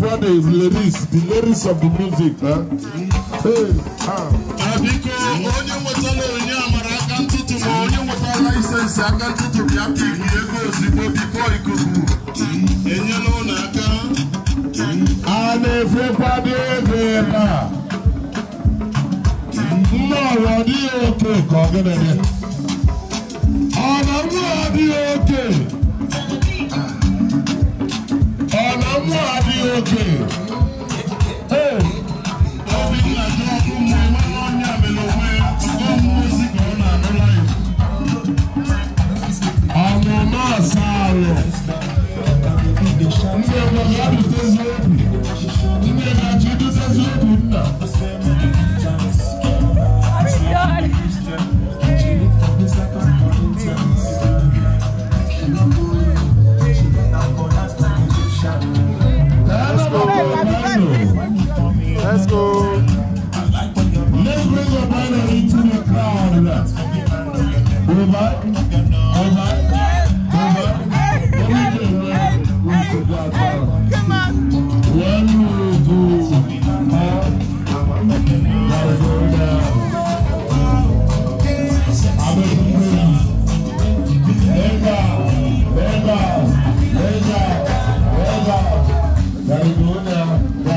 The lyrics of the music, huh? Hey, Abiko, onye wetala onye amara aka ntụtụ ma onye wetala license aka ntụtụ bịa piki ego ozugbo biko ikuku enyela ụlọ aka. A na-efekwado ego ebe a. Nnọọ ọ dịghị oke ka ọ gịnị dị? Ọ na mmụọ adịghị oke. Ọ na mmụọ adịghị oke. Let's go. Let's bring the banner into the crowd. Come on.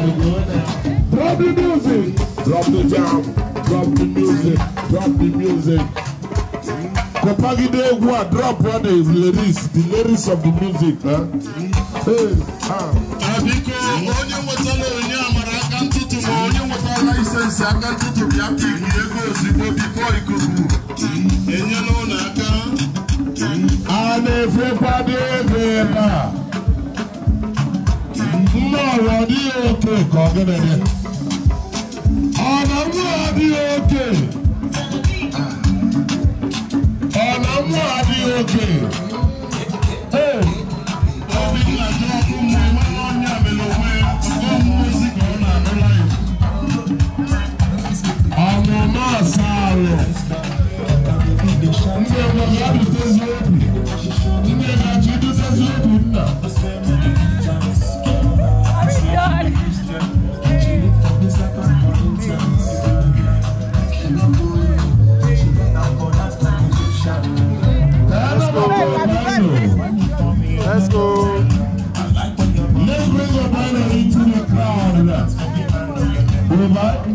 Drop the music. Drop the jam. Drop the music. Drop the music. Kopagide Gua, drop what the lyrics of the music, huh? Hey, Abiko, onye wetala onye amara aka ntụtụ ma onye wetala license aka ntụtụ bịa piki ego ozugbo biko ikuku enyela ụlọ aka. A na-efekwado ego ebe a. Nnọọ ọ dịghị oke ka ọ gịnị dị? Ọ na mmụọ adịghị oke. Ọ na mmụọ adịghị oke. Hey! Obinna jọ ọkụ mmụọ enweghị onye amela onwe ya ọkọ mmụozi ka ọ na-anụla ya. Ọmụma asarụ. Ndị obodo ya dutezi obi. Ndị na-achọ idutezi obi nna. Let's go. Let's bring the banner into the crowd. Come on.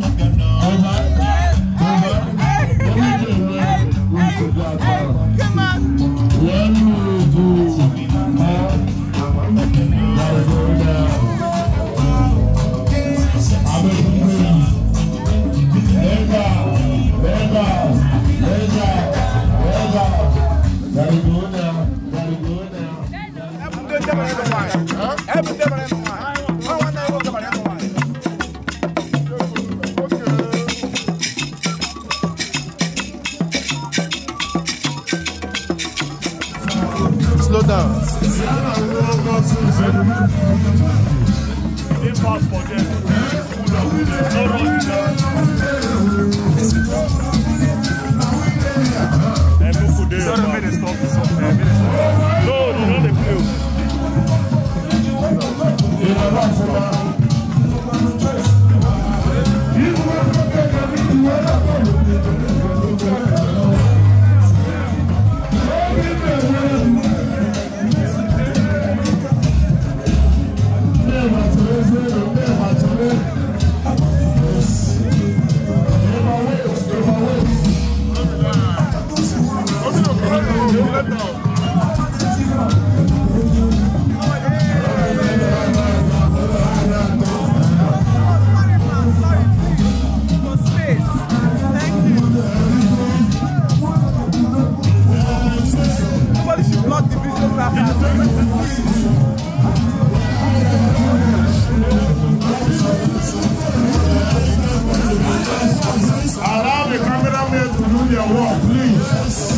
now. They fast for them. No running now. No, not the play. Allow the cameraman to do their work, please.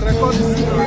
Record.